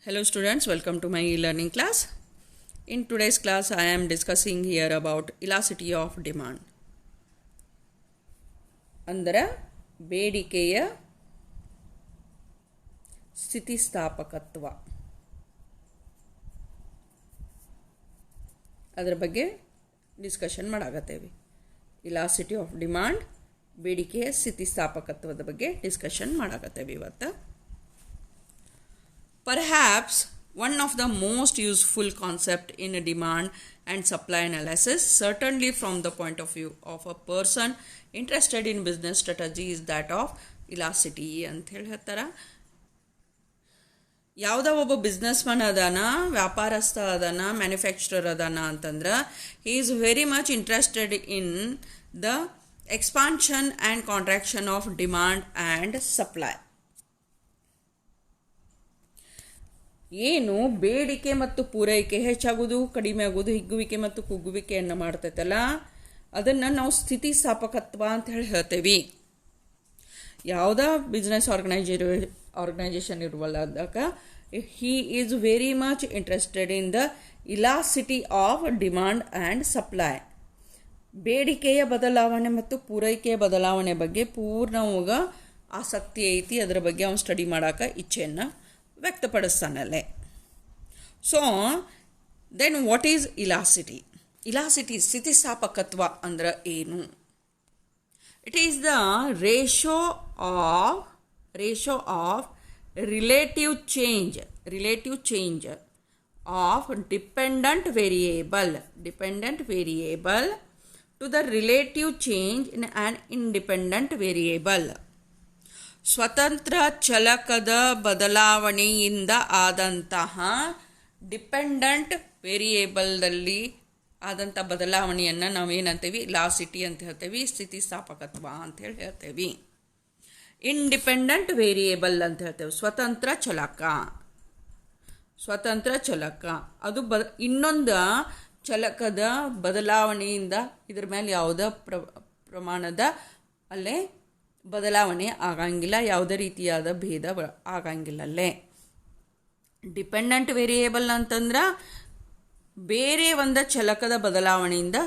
Hello students, welcome to my e-learning class. In today's class I am discussing here about elasticity of demand. ಅಂದರೆ ಬೇಡಿಕೆಯ ಸ್ಥಿತಿಸ್ಥಾಪಕತ್ವ ಅದರ ಬಗ್ಗೆ discussion ಮಾಡಾಕತ್ತೇವೆ. ಇಲಾಸಿಟಿ of demand, ಬೇಡಿಕೆಯ ಸ್ಥಿತಿಸ್ಥಾಪಕತ್ವದ ಬಗ್ಗೆ ಡಿಸ್ಕಷನ್ ಮಾಡಾಕತ್ತೇವೆ ಇವತ್ತು. Perhaps one of the most useful concept in a demand and supply analysis, certainly from the point of view of a person interested in business strategy, is that of elasticity ಅಂತ ಹೇಳಿ ಹೇಳ್ತಾರ. ಯಾವುದೋ ಒಬ್ಬ business Mann ಅದಾನ, ವ್ಯಾಪಾರಸ್ಥ ಅದಾನ, manufacturer ಅದಾನ ಅಂತಂದ್ರೆ ಹಿ is very much interested in the expansion and contraction of demand and supply. ಏನು ಬೇಡಿಕೆ ಮತ್ತು ಪೂರೈಕೆ ಹೆಚ್ಚಾಗೋದು, ಕಡಿಮೆ ಆಗೋದು, ಹಿಗ್ಗುವಿಕೆ ಮತ್ತು ಕುಗ್ಗುವಿಕೆಯನ್ನು ಮಾಡ್ತೈತಲ್ಲ, ಅದನ್ನು ನಾವು ಸ್ಥಿತಿಸ್ಥಾಪಕತ್ವ ಅಂತ ಹೇಳಿ ಹೇಳ್ತೇವೆ. ಯಾವುದೇ ಬಿಸ್ನೆಸ್ ಆರ್ಗನೈಜೇಷನ್ ಇರುವಲ್ಲ, ಅದಕ್ಕೆ he is very much interested in the elasticity of demand and supply. ಬೇಡಿಕೆಯ ಬದಲಾವಣೆ ಮತ್ತು ಪೂರೈಕೆಯ ಬದಲಾವಣೆ ಬಗ್ಗೆ ಪೂರ್ಣವಾಗ ಆಸಕ್ತಿ ಐತಿ. ಅದರ ಬಗ್ಗೆ ಅವನು ಸ್ಟಡಿ ಮಾಡೋಕೆ ಇಚ್ಛೆಯನ್ನು ವ್ಯಕ್ತಪಡಿಸ್ತಾನಲ್ಲೇ. So then what is elasticity? Elasticity ಸ್ಥಿತಿಸ್ಥಾಪಕತ್ವ ಅಂದ್ರೆ ಏನು? It is the ratio of relative change of dependent variable to the relative change in an independent variable. ಸ್ವತಂತ್ರ ಚಲಕದ ಬದಲಾವಣೆಯಿಂದ ಆದಂತಹ ಡಿಪೆಂಡೆಂಟ್ ವೇರಿಯೇಬಲ್ದಲ್ಲಿ ಆದಂಥ ಬದಲಾವಣೆಯನ್ನು ನಾವೇನಂತೀವಿ? ಇಲಾಸಿಟಿ ಅಂತ ಹೇಳ್ತೇವೆ, ಸ್ಥಿತಿಸ್ಥಾಪಕತ್ವ ಅಂತ ಹೇಳಿ ಹೇಳ್ತೇವೆ. ಇಂಡಿಪೆಂಡೆಂಟ್ ವೇರಿಯೇಬಲ್ ಅಂತ ಹೇಳ್ತೇವೆ, ಸ್ವತಂತ್ರ ಚಲಕ ಅದು ಇನ್ನೊಂದು ಚಲಕದ ಬದಲಾವಣೆಯಿಂದ ಇದ್ರ ಮೇಲೆ ಯಾವುದೇ ಪ್ರಮಾಣದ ಅಲ್ಲೇ ಬದಲಾವಣೆ ಆಗಂಗಿಲ್ಲ, ಯಾವುದೇ ರೀತಿಯಾದ ಭೇದ ಆಗಂಗಿಲ್ಲ ಅಲ್ಲೇ. ಡಿಪೆಂಡೆಂಟ್ ವೇರಿಯೇಬಲ್ ಅಂತಂದ್ರೆ ಬೇರೆ ಒಂದು ಚಲಕದ ಬದಲಾವಣೆಯಿಂದ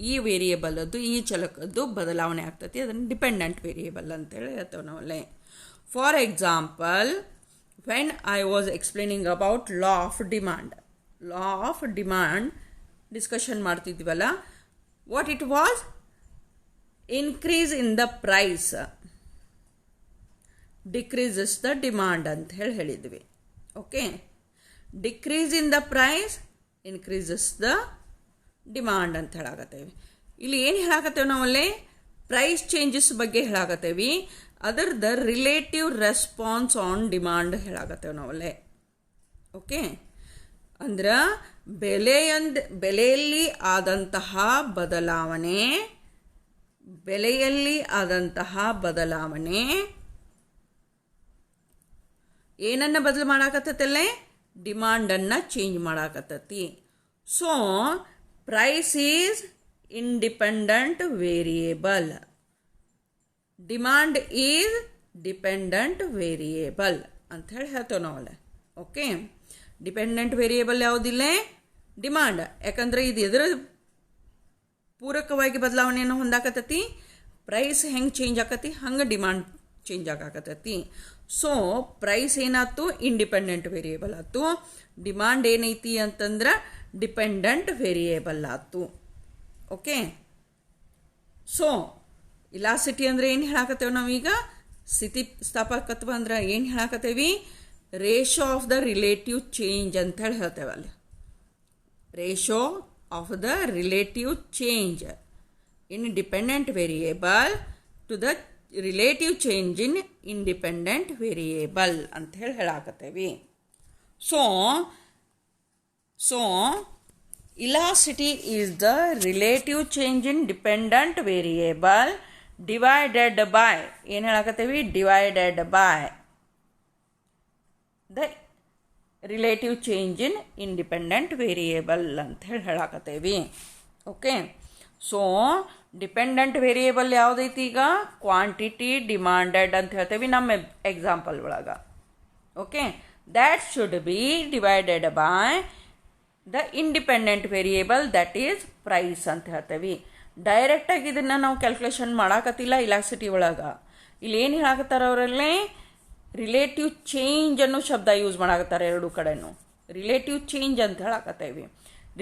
ಈ ವೇರಿಯೇಬಲದ್ದು ಈ ಚಲಕದ್ದು ಬದಲಾವಣೆ ಆಗ್ತೈತಿ, ಅದನ್ನು ಡಿಪೆಂಡೆಂಟ್ ವೇರಿಯೇಬಲ್ ಅಂತೇಳಿ ಹೇಳ್ತೇವೆ ನಾವಲ್ಲೇ. For example, when I was explaining about law of demand discussion ಮಾಡ್ತಿದ್ವಲ್ಲ, what it was? Increase in the price decreases the demand ಅಂತ ಹೇಳಿದ್ವಿ. Okay, decrease in the price increases the demand ಅಂತ ಹೇಳಾಕತ್ತೇವೆ. ಇಲ್ಲಿ ಏನು ಹೇಳಾಕತ್ತೇವೆ ನಾವಲ್ಲಿ? ಪ್ರೈಸ್ ಚೇಂಜಸ್ ಬಗ್ಗೆ ಹೇಳಾಕತ್ತೇವಿ, ಅದರ್ದ ರಿಲೇಟಿವ್ ರೆಸ್ಪಾನ್ಸ್ ಆನ್ ಡಿಮಾಂಡ್ ಹೇಳಾಕತ್ತೇವೆ ನಾವಲ್ಲೇ. ಓಕೆ, ಅಂದ್ರೆ ಬೆಲೆಯಲ್ಲಿ ಆದಂತಹ ಬದಲಾವಣೆ ಏನನ್ನ ಬದಲು ಮಾಡಾಕತ್ತಲ್ಲೇ? ಡಿಮಾಂಡನ್ನು ಚೇಂಜ್ ಮಾಡಾಕತ್ತತಿ. So price is independent variable, demand is dependent variable ಅಂತ ಹೇಳಿ ಹೇಳ್ತೇವೆ ನಾವಲ್ಲ. ಓಕೆ, ಡಿಪೆಂಡೆಂಟ್ ವೇರಿಯೇಬಲ್ ಯಾವುದಿಲ್ಲ? ಡಿಮಾಂಡ್. ಯಾಕಂದ್ರೆ ಇದು ಎದುರ ಪೂರಕವಾಗಿ ಬದಲಾವಣೆಯನ್ನು ಹೊಂದಾಕತ್ತತಿ. ಪ್ರೈಸ್ ಹೆಂಗೆ ಚೇಂಜ್ ಆಕತಿ ಹಂಗೆ ಡಿಮಾಂಡ್ ಚೇಂಜ್ ಆಗಾಕತ್ತತಿ. ಸೊ ಪ್ರೈಸ್ ಏನಾಯ್ತು? ಇಂಡಿಪೆಂಡೆಂಟ್ ವೇರಿಯೇಬಲ್ ಆಯ್ತು. ಡಿಮಾಂಡ್ ಏನೈತಿ ಅಂತಂದ್ರೆ ಡಿಪೆಂಡೆಂಟ್ ವೇರಿಯೇಬಲ್ ಆಯ್ತು. ಓಕೆ, ಸೊ ಇಲಾಸಿಟಿ ಅಂದ್ರೆ ಏನು ಹೇಳಾಕತ್ತೇವೆ ನಾವೀಗ? ಸ್ಥಿತಿಸ್ಥಾಪಕತ್ವ ಅಂದ್ರೆ ಏನು ಹೇಳಾಕತ್ತೇವಿ? Ratio of the relative change ಅಂತ ಹೇಳಿ ಹೇಳ್ತೇವೆ ಅಲ್ಲಿ. Ratio of the relative change in dependent variable to the relative change in independent variable ಅಂತ ಹೇಳಾಕತ್ತೇವಿ. So elasticity is the relative change in dependent variable divided by ಏನು ಹೇಳಾಕತ್ತೇವಿ? divided by the relative change in independent variable ಅಂತ ಹೇಳಾಕತ್ತೇವಿ. Okay, so dependent variable ಯಾವುದೈತಿ? ಈಗ quantity demanded ಅಂತ ಹೇಳ್ತೇವೆ ನಮ್ಮ ಎಕ್ಸಾಂಪಲ್ ಒಳಗೆ. Okay, that should be divided by the independent variable that is price ಅಂತ ಹೇಳ್ತೇವೆ. ಡೈರೆಕ್ಟಾಗಿ ಇದನ್ನು ನಾವು ಕ್ಯಾಲ್ಕುಲೇಷನ್ ಮಾಡಾಕತ್ತಿಲ್ಲ ಇಲಾಸ್ಟಿಟಿ ಒಳಗೆ. ಇಲ್ಲಿ ಏನು ಹೇಳಾಕತ್ತಾರ ಅವರಲ್ಲಿ ರಿಲೇಟಿವ್ ಚೇಂಜ್ ಅನ್ನೋ ಶಬ್ದ ಯೂಸ್ ಮಾಡಾಕತ್ತಾರೆ ಎರಡು ಕಡೆನೂ. ರಿಲೇಟಿವ್ ಚೇಂಜ್ ಅಂತ ಹೇಳಾಕತ್ತೇವೆ.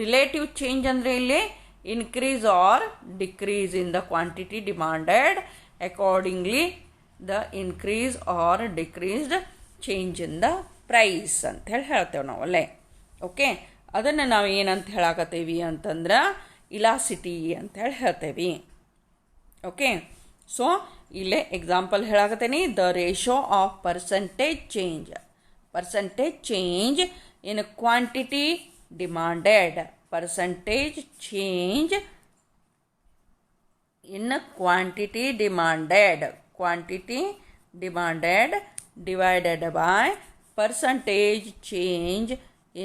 ರಿಲೇಟಿವ್ ಚೇಂಜ್ ಅಂದರೆ ಇಲ್ಲಿ increase or decrease in the quantity demanded accordingly the increase or decreased change in the price ಅಂತ ಹೇಳಿ ಹೇಳ್ತೇವೆ ನಾವು ಅಲ್ಲೇ. ಓಕೆ, ಅದನ್ನು ನಾವು ಏನಂತ ಹೇಳಾಕತ್ತೇವಿ ಅಂತಂದ್ರೆ ಇಲಾಸಿಟಿ ಅಂತ ಹೇಳಿ ಹೇಳ್ತೇವೆ. ಓಕೆ, ಸೊ ಇಲ್ಲೇ ಎಕ್ಸಾಂಪಲ್ ಹೇಳಾಕತ್ತೇನೆ. The ratio of percentage change in quantity demanded, percentage change in quantity demanded divided by percentage change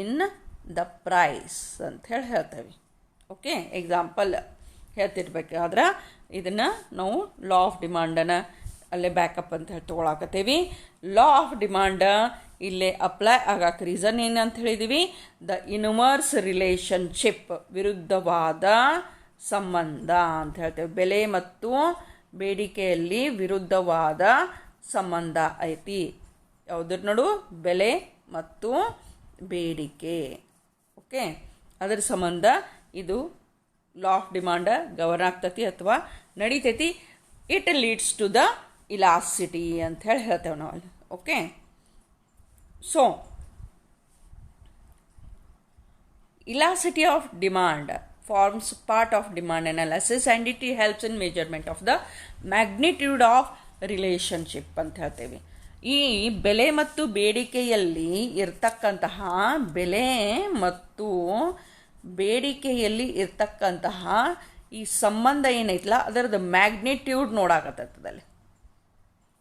in the price ಅಂತ ಹೇಳಿ ಹೇಳ್ತೇವೆ. ಓಕೆ, ಎಕ್ಸಾಂಪಲ್ ಹೇಳ್ತಿರ್ಬೇಕಾದ್ರೆ ಇದನ್ನು ನಾವು ಲಾ ಆಫ್ ಡಿಮಾಂಡನ್ನು ಅಲ್ಲೇ ಬ್ಯಾಕಪ್ ಅಂತ ಹೇಳಿ ತೊಗೊಳಕತ್ತೀವಿ. ಲಾ ಆಫ್ ಡಿಮಾಂಡ್ ಇಲ್ಲೇ ಅಪ್ಲೈ ಆಗಕ್ಕೆ ರೀಸನ್ ಏನಂತ ಹೇಳಿದ್ದೀವಿ, ದ ಇನ್ವರ್ಸ್ ರಿಲೇಷನ್ಶಿಪ್, ವಿರುದ್ಧವಾದ ಸಂಬಂಧ ಅಂತ ಹೇಳ್ತೇವೆ. ಬೆಲೆ ಮತ್ತು ಬೇಡಿಕೆಯಲ್ಲಿ ವಿರುದ್ಧವಾದ ಸಂಬಂಧ ಐತಿ. ಯಾವುದ್ರ ನಡು ಬೆಲೆ ಮತ್ತು ಬೇಡಿಕೆ. ಓಕೆ, ಅದರ ಸಂಬಂಧ ಇದು ಲಾ ಆಫ್ ಡಿಮಾಂಡ್ ಗವರ್ನ್ ಆಗ್ತತಿ ಅಥವಾ ನಡೀತೈತಿ. It leads to the elasticity ಅಂತ ಹೇಳಿ ಹೇಳ್ತೇವೆ ನಾವು ಅಲ್ಲಿ. Okay, so elasticity of demand forms part of demand analysis and it helps in measurement of the magnitude of relationship ಅಂತ ಹೇಳ್ತೇವೆ. ಈ ಬೆಲೆ ಮತ್ತು ಬೇಡಿಕೆಯಲ್ಲಿ ಇರ್ತಕ್ಕಂತಹ ಬೆಲೆ ಮತ್ತು ಬೇಡಿಕೆಯಲ್ಲಿ ಇರ್ತಕ್ಕಂತಹ ಈ ಸಂಬಂಧ ಏನೈತಲ್ಲ ಅದರದ್ದು ಮ್ಯಾಗ್ನಿಟ್ಯೂಡ್ ನೋಡಾಕತ್ತದಲ್ಲಿ.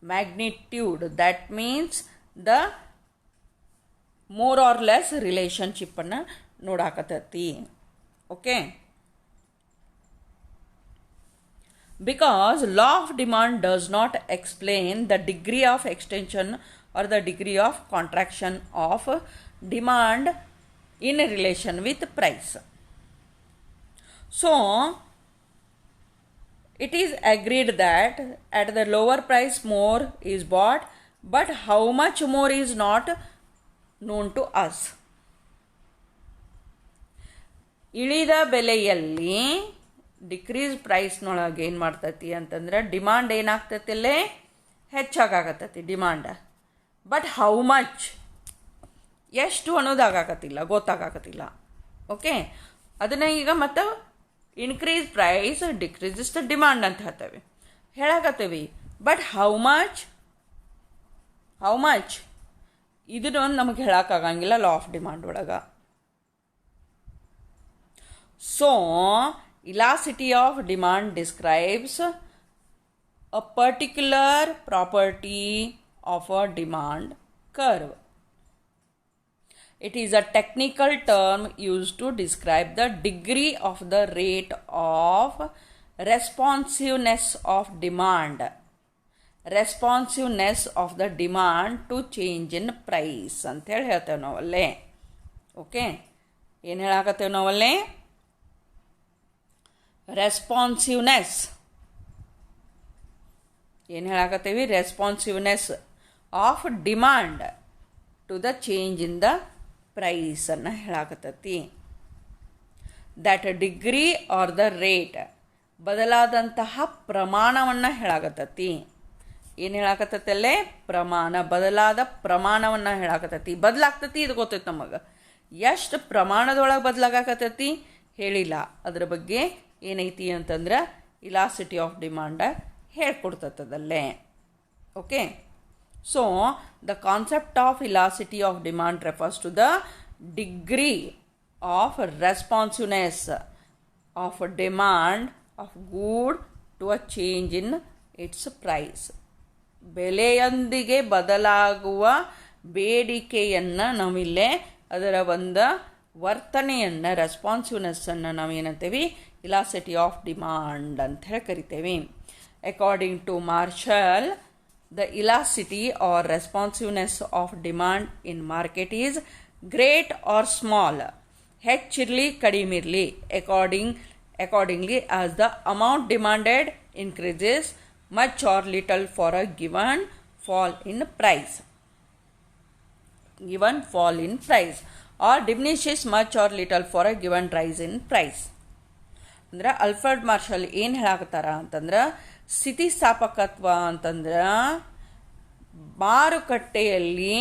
Magnitude that means the more or less ರಿಲೇಷನ್ಶಿಪ್ಪನ್ನು ನೋಡಾಕತ್ತತಿ. Okay, because law of demand does not explain the degree of extension or the degree of contraction of demand in relation with price. So it is agreed that at the lower price more is bought, but how much more is not known to us. ಇಳಿದ ಬೆಲೆಯಲ್ಲಿ decrease ಪ್ರೈಸ್ನೊಳಗೆ ಏನು ಮಾಡ್ತೈತಿ ಅಂತಂದ್ರೆ demand ಏನಾಗ್ತೈತಿ ಅಲ್ಲೇ ಹೆಚ್ಚಾಗತ್ತೈತಿ demand. But how much, ಎಷ್ಟು ಅನ್ನೋದಾಗತ್ತಿಲ್ಲ, ಗೊತ್ತಾಗತ್ತಿಲ್ಲ. ಓಕೆ, ಅದನ್ನು ಈಗ ಮತ್ತು increase price decreases the demand ಅಂತ ಹೇಳ್ತೇವೆ ಹೇಳಾಕತ್ತೇವಿ. ಬಟ್ ಹೌ ಮಚ್ ಇದನ್ನು ನಮಗೆ ಹೇಳೋಕ್ಕಾಗಂಗಿಲ್ಲ ಲಾ ಆಫ್ ಡಿಮಾಂಡ್ ಒಳಗೆ. So elasticity of demand describes a particular property of a demand curve. It is a technical term used to describe the degree of the rate of responsiveness of demand to change in price ಅಂತ ಹೇಳಿ ಹೇಳ್ತೇವೆ ನಾವಲ್ಲೇ. Okay, ಏನು ಹೇಳಾಕತ್ತೇವೆ ನಾವಲ್ಲೇ, responsiveness ಏನು ಹೇಳಾಕತ್ತೀವಿ, responsiveness of demand to the change in the ಪ್ರೈಸನ್ನು ಹೇಳಾಕತ್ತತಿ. That degree or the rate, ಬದಲಾದಂತಹ ಪ್ರಮಾಣವನ್ನು ಹೇಳಾಕತ್ತತಿ. ಏನು ಹೇಳಾಕತ್ತಲ್ಲೇ, ಪ್ರಮಾಣ, ಬದಲಾದ ಪ್ರಮಾಣವನ್ನು ಹೇಳಾಕತ್ತತಿ. ಬದಲಾಗ್ತತಿ ಇದು ಗೊತ್ತೈತೆ ನಮಗೆ, ಎಷ್ಟು ಪ್ರಮಾಣದೊಳಗೆ ಬದಲಾಗತ್ತತಿ ಹೇಳಿಲ್ಲ. ಅದ್ರ ಬಗ್ಗೆ ಏನೈತಿ ಅಂತಂದ್ರೆ ಇಲಾಸಿಟಿ ಆಫ್ ಡಿಮಾಂಡ್ ಹೇಳ್ಕೊಡ್ತದಲ್ಲೇ. Okay, so the concept of elasticity of demand refers to the degree of responsiveness of demand of good to a change in its price. ಬೆಲೆಯೊಂದಿಗೆ ಬದಲಾಗುವ ಬೇಡಿಕೆಯನ್ನು ನಾವಿಲ್ಲೇ ಅದರ ಒಂದು ವರ್ತನೆಯನ್ನು, ರೆಸ್ಪಾನ್ಸಿವ್ನೆಸ್ಸನ್ನು ನಾವೇನಂತೀವಿ, ಇಲಾಸಿಟಿ ಆಫ್ ಡಿಮಾಂಡ್ ಅಂತ ಹೇಳಿ ಕರಿತೇವೆ. According to Marshall, the elasticity or responsiveness of demand in market is great or small, ಹೆಚ್ಚಿರಲಿ ಕಡಿಮಿರಲಿ, accordingly as the amount demanded increases much or little for a given fall in price or diminishes much or little for a given rise in price. ಅಂದ್ರೆ Alfred marshal ಏನು ಹೇಳಾಕತ್ತಾರ ಅಂತಂದ್ರೆ ಸ್ಥಿತಿಸ್ಥಾಪಕತ್ವ ಅಂತಂದ್ರೆ ಮಾರುಕಟ್ಟೆಯಲ್ಲಿ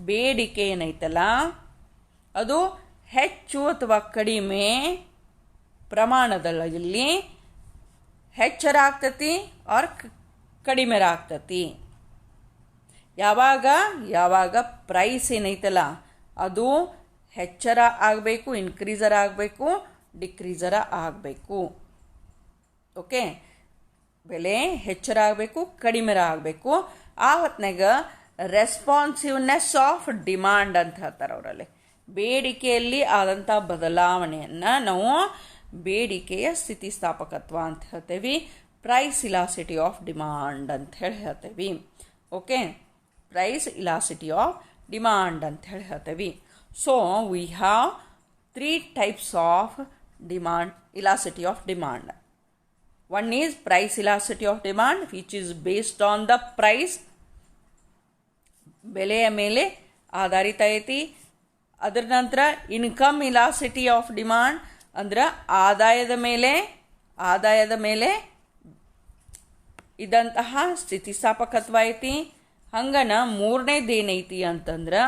ಬೇಡಿಕೆ ಏನೈತಲ್ಲ ಅದು ಹೆಚ್ಚು ಅಥವಾ ಕಡಿಮೆ ಪ್ರಮಾಣದಲ್ಲಿ ಹೆಚ್ಚರ ಆಗ್ತತಿ ಆರ್ ಕಡಿಮೆ ಆಗ್ತತಿ. ಯಾವಾಗ ಪ್ರೈಸ್ ಏನೈತಲ್ಲ ಅದು ಹೆಚ್ಚರ ಆಗಬೇಕು, ಇನ್ಕ್ರೀಸರ್ ಆಗಬೇಕು, ಡಿಕ್ರೀಸರ ಆಗಬೇಕು. ಓಕೆ, ಬೆಲೆ ಹೆಚ್ಚರ ಆಗಬೇಕು, ಕಡಿಮೆರ ಆಗಬೇಕು. ಆ ಹೊತ್ನಾಗ ರೆಸ್ಪಾನ್ಸಿವ್ನೆಸ್ ಆಫ್ ಡಿಮಾಂಡ್ ಅಂತ ಹೇಳ್ತಾರೆ ಅವರಲ್ಲಿ. ಬೇಡಿಕೆಯಲ್ಲಿ ಆದಂಥ ಬದಲಾವಣೆಯನ್ನು ನಾವು ಬೇಡಿಕೆಯ ಸ್ಥಿತಿಸ್ಥಾಪಕತ್ವ ಅಂತ ಹೇಳ್ತೇವೆ. ಪ್ರೈಸ್ ಇಲಾಸಿಟಿ ಆಫ್ ಡಿಮಾಂಡ್ ಅಂತ ಹೇಳಿ ಹೇಳ್ತೇವೆ. Okay, price elasticity of demand ಅಂತ ಹೇಳಿ ಹೇಳ್ತೇವೆ. So we have 3 types of demand, elasticity of demand. One is price elasticity of demand, which is based on the price, ಬೆಲೆಯ ಮೇಲೆ ಆಧಾರಿತ ಐತಿ. ಅದರ ನಂತರ ಇನ್ಕಮ್ ಇಲಾಸಿಟಿ ಆಫ್ ಡಿಮಾಂಡ್ ಅಂದ್ರೆ ಆದಾಯದ ಮೇಲೆ ಇದಂತಹ ಸ್ಥಿತಿಸ್ಥಾಪಕತ್ವ ಐತಿ. ಹಂಗನ ಮೂರನೇದೇನೈತಿ ಅಂತಂದ್ರೆ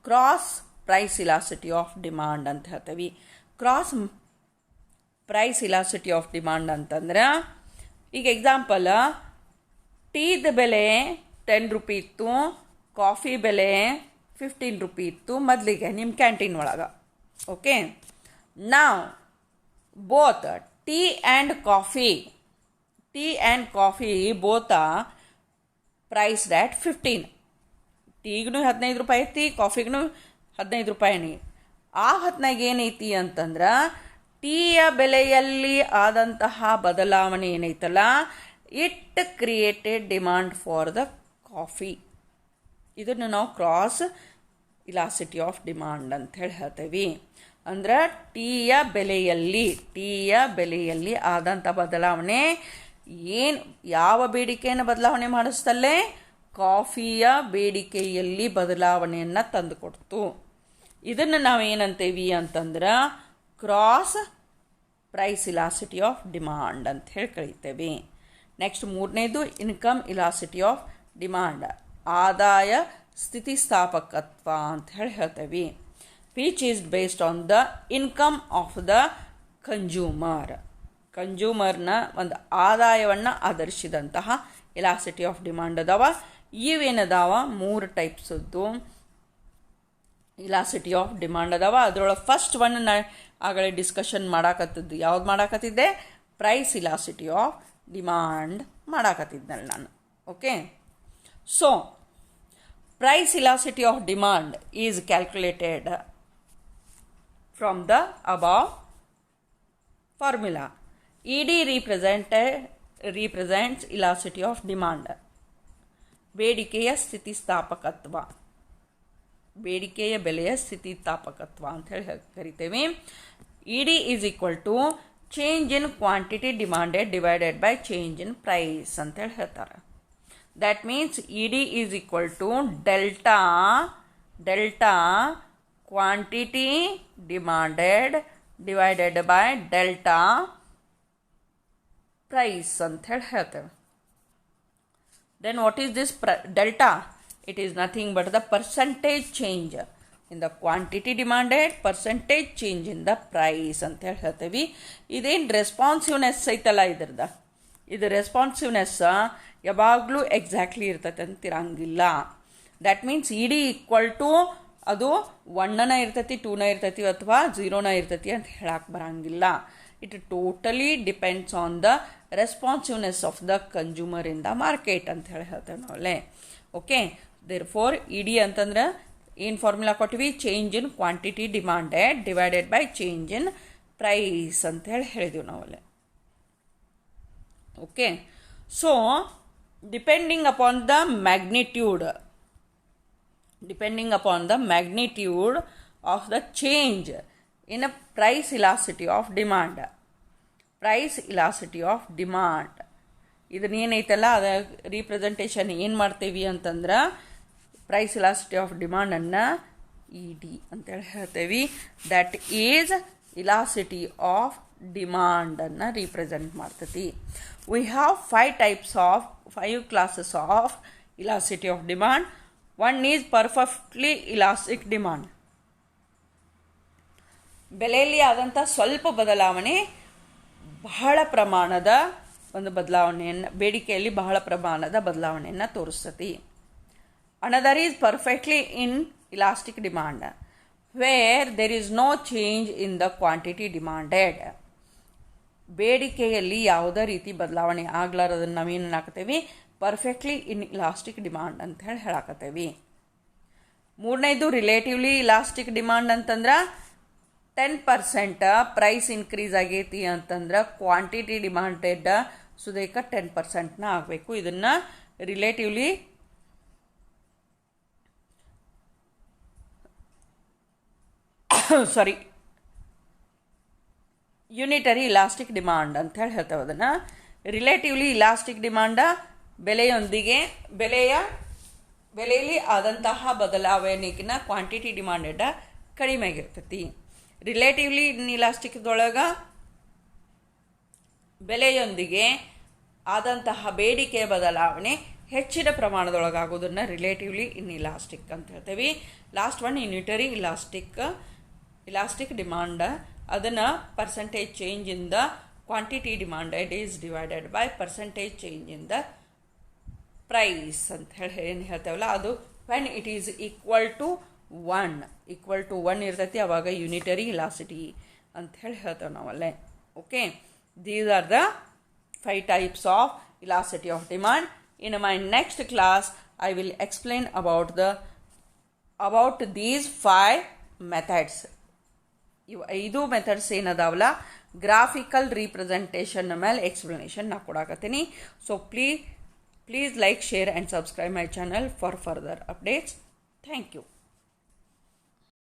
cross price elasticity of demand ಅಂತ ಹೇಳ್ತೀವಿ. Cross price elasticity of demand ಅಂತಂದ್ರೆ ಈಗ ಎಕ್ಸಾಂಪಲ್, ಟೀದ ಬೆಲೆ 10 ರೂಪಾಯಿ ಇತ್ತು, ಕಾಫಿ ಬೆಲೆ 15 ರೂಪಾಯಿ ಇತ್ತು ಮೊದಲಿಗೆ ನಿಮ್ಮ ಕ್ಯಾಂಟೀನ್ ಒಳಗೆ. ಓಕೆ, ನಾವ್ both tea and coffee both priced at 15. ಟೀಗೂ 15 ರೂಪಾಯಿ ಐತಿ, ಕಾಫಿಗೂ 15 ರೂಪಾಯಿನಿ. ಆ ಹೊತ್ನಾಗ ಏನೈತಿ ಅಂತಂದ್ರೆ ಟೀಯ ಬೆಲೆಯಲ್ಲಿ ಆದಂತಹ ಬದಲಾವಣೆ ಏನೈತಲ್ಲ, it created demand for the coffee. ಇದನ್ನು ನಾವು ಕ್ರಾಸ್ ಇಲಾಸಿಟಿ ಆಫ್ ಡಿಮಾಂಡ್ ಅಂತ ಹೇಳಿ ಹೇಳ್ತೇವೆ. ಅಂದ್ರೆ ಟೀಯ ಬೆಲೆಯಲ್ಲಿ ಆದಂಥ ಬದಲಾವಣೆ ಯಾವ ಬೇಡಿಕೆಯನ್ನು ಬದಲಾವಣೆ ಮಾಡಿಸ್ತಲ್ಲೇ ಕಾಫಿಯ ಬೇಡಿಕೆಯಲ್ಲಿ ಬದಲಾವಣೆಯನ್ನು ತಂದುಕೊಡ್ತು. ಇದನ್ನು ನಾವೇನಂತೇವಿ ಅಂತಂದ್ರೆ cross price elasticity of demand ಅಂತ ಹೇಳಿ ಕರೀತೇವೆ. ನೆಕ್ಸ್ಟ್ ಮೂರನೇದು ಇನ್ಕಮ್ ಇಲಾಸಿಟಿ ಆಫ್ ಡಿಮಾಂಡ್, ಆದಾಯ ಸ್ಥಿತಿಸ್ಥಾಪಕತ್ವ ಅಂತ ಹೇಳಿ ಹೇಳ್ತೇವೆ. Which is based on the income of the ಕನ್ಸ್ಯೂಮರ್ನ ಒಂದು ಆದಾಯವನ್ನು ಆಧರಿಸಿದಂತಹ ಇಲಾಸಿಟಿ ಆಫ್ ಡಿಮಾಂಡ್ ಅದಾವ. ಇವೇನದಾವ 3 ಟೈಪ್ಸದ್ದು ಇಲಾಸಿಟಿ ಆಫ್ ಡಿಮಾಂಡ್ ಅದಾವ. ಅದರೊಳಗೆ ಫಸ್ಟ್ ಒನ್ ಆಗಲೇ ಡಿಸ್ಕಷನ್ ಮಾಡಾಕತ್ತಿದ್ದು ಯಾವ್ದು ಮಾಡಾಕತ್ತಿದ್ದೆ, ಪ್ರೈಸ್ ಇಲಾಸಿಟಿ ಆಫ್ ಡಿಮಾಂಡ್ ಮಾಡಾಕತ್ತಿದ್ನಲ್ಲ ನಾನು. Okay, so price elasticity of demand is calculated from the above formula. ED represents elasticity of demand, ಬೇಡಿಕೆಯ ಸ್ಥಿತಿಸ್ಥಾಪಕತ್ವ, ಬೇಡಿಕೆಯ ಬೆಲೆಯ ಸ್ಥಿತಿಸ್ಥಾಪಕತ್ವ ಅಂತ ಹೇಳಿ ಕರಿತೇವೆ. ED is equal to change in quantity demanded divided by change in price ಅಂತ ಹೇಳಿ ಹೇಳ್ತಾರೆ. That means ED is equal to delta quantity demanded divided by delta price ಅಂತ ಹೇಳಿ ಹೇಳ್ತೇವೆ. Then what is this delta? It is nothing but the percentage change in the quantity demanded, percentage change in the price ಅಂತ ಹೇಳಿ ಹೇಳ್ತೇವೆ. ಇದೇನು responsiveness ಐತಲ್ಲ ಇದು responsiveness ಯಾವಾಗಲೂ ಎಕ್ಸಾಕ್ಟ್ಲಿ ಇರ್ತೈತೆ ಅಂತಿರಂಗಿಲ್ಲ. That means ED equal to ಅದು 1ನ ಇರ್ತೈತಿ, 2ನ ಇರ್ತೈತಿ ಅಥವಾ 0ನ ಇರ್ತೈತಿ ಅಂತ ಹೇಳಕ್ಕೆ ಬರಂಗಿಲ್ಲ. It totally depends on the responsiveness of the consumer in the market ಅಂತ ಹೇಳಿ ಹೇಳ್ತೇವೆ ನಾವಲ್ಲೇ. ಓಕೆ, ದೇರ್ ಫೋರ್ ED ಅಂತಂದ್ರೆ ಏನು ಫಾರ್ಮುಲಾ ಕೊಟ್ಟಿವಿ, change in quantity demanded divided by change in price ಅಂತ ಹೇಳಿ ಹೇಳಿದೀವಿ ನಾವಲ್ಲೇ. Okay, so depending upon the magnitude of the change in a price elasticity of demand. ಇದನ್ನೇನೈತಲ್ಲ ಅದ ರೀಪ್ರೆಸೆಂಟೇಷನ್ ಏನು ಮಾಡ್ತೀವಿ ಅಂತಂದ್ರೆ ಪ್ರೈಸ್ ಇಲಾಸಿಟಿ ಆಫ್ ಡಿಮಾಂಡನ್ನು ED ಅಂತೇಳಿ ಹೇಳ್ತೇವೆ. ದಟ್ ಈಸ್ ಇಲಾಸಿಟಿ ಆಫ್ ಡಿಮಾಂಡನ್ನು ರೀಪ್ರೆಸೆಂಟ್ ಮಾಡ್ತೈತಿ. We have 5 classes of elasticity of demand. One is perfectly elastic demand. ಬೆಲೆಯಲ್ಲಿ ಆದಂಥ ಸ್ವಲ್ಪ ಬದಲಾವಣೆ ಬಹಳ ಪ್ರಮಾಣದ ಒಂದು ಬದಲಾವಣೆಯನ್ನು, ಬೇಡಿಕೆಯಲ್ಲಿ ಬಹಳ ಪ್ರಮಾಣದ ಬದಲಾವಣೆಯನ್ನು ತೋರಿಸ್ತತಿ. Another is perfectly inelastic demand where there is no change in the quantity demanded. ಬೇಡಿಕೆಯಲ್ಲಿ ಯಾವುದೇ ರೀತಿ ಬದಲಾವಣೆ ಆಗ್ಲಾರದನ್ನು ನಾವೇನು ಹಾಕತ್ತೇವೆ, ಪರ್ಫೆಕ್ಟ್ಲಿ ಇನ್ ಇಲಾಸ್ಟಿಕ್ ಡಿಮಾಂಡ್ ಅಂತ ಹೇಳಿ ಹೇಳಾಕತ್ತೇವಿ. ಮೂರನೇದು ರಿಲೇಟಿವ್ಲಿ ಇಲಾಸ್ಟಿಕ್ ಡಿಮಾಂಡ್ ಅಂತಂದ್ರೆ 10% ಪ್ರೈಸ್ ಇನ್ಕ್ರೀಸ್ ಆಗೈತಿ ಅಂತಂದ್ರೆ ಕ್ವಾಂಟಿಟಿ ಡಿಮಾಂಡೆಡ್ ಸುದೇಕ 10% ಆಗಬೇಕು. ಇದನ್ನು ರಿಲೇಟಿವ್ಲಿ ಯೂನಿಟರಿ ಇಲಾಸ್ಟಿಕ್ ಡಿಮಾಂಡ್ ಅಂತ ಹೇಳಿ ಹೇಳ್ತೇವೆ. ಅದನ್ನು ರಿಲೇಟಿವ್ಲಿ ಇಲಾಸ್ಟಿಕ್ ಡಿಮಾಂಡ ಬೆಲೆಯಲ್ಲಿ ಆದಂತಹ ಬದಲಾವಣೆಗಿನ ಕ್ವಾಂಟಿಟಿ ಡಿಮಾಂಡೆಡ್ ಕಡಿಮೆ ಆಗಿರ್ತೈತಿ. ರಿಲೇಟಿವ್ಲಿ ಇಲಾಸ್ಟಿಕ್ದೊಳಗೆ ಬೆಲೆಯೊಂದಿಗೆ ಆದಂತಹ ಬೇಡಿಕೆಯ ಬದಲಾವಣೆ ಹೆಚ್ಚಿನ ಪ್ರಮಾಣದೊಳಗಾಗೋದನ್ನು ರಿಲೇಟಿವ್ಲಿ ಇಲಾಸ್ಟಿಕ್ ಅಂತ ಹೇಳ್ತೇವೆ. Last one unitary elastic demand. ಅದನ್ನು percentage change in the quantity demanded is divided by percentage change in the price ಅಂತ ಹೇಳಿ ಏನು ಹೇಳ್ತೇವಲ್ಲ ಅದು when it is equal to 1 ಇರ್ತೈತಿ, ಅವಾಗ ಯೂನಿಟರಿ ಇಲಾಸಿಟಿ ಅಂತ ಹೇಳಿ ಹೇಳ್ತೇವೆ ನಾವಲ್ಲೇ. Okay, these are the 5 types of elasticity of demand. In my next class I will explain about these 5 methods. ಇವು 5 ಮೆಥಡ್ಸ್ ಏನದಾವಲ್ಲ ಗ್ರಾಫಿಕಲ್ ರೀಪ್ರೆಸೆಂಟೇಷನ್ ಮೇಲೆ ಎಕ್ಸ್ಪ್ಲನೇಷನ್ ನಾ ಕೊಡಾಕತ್ತೀನಿ. So please like, share and subscribe my channel for further updates. Thank you.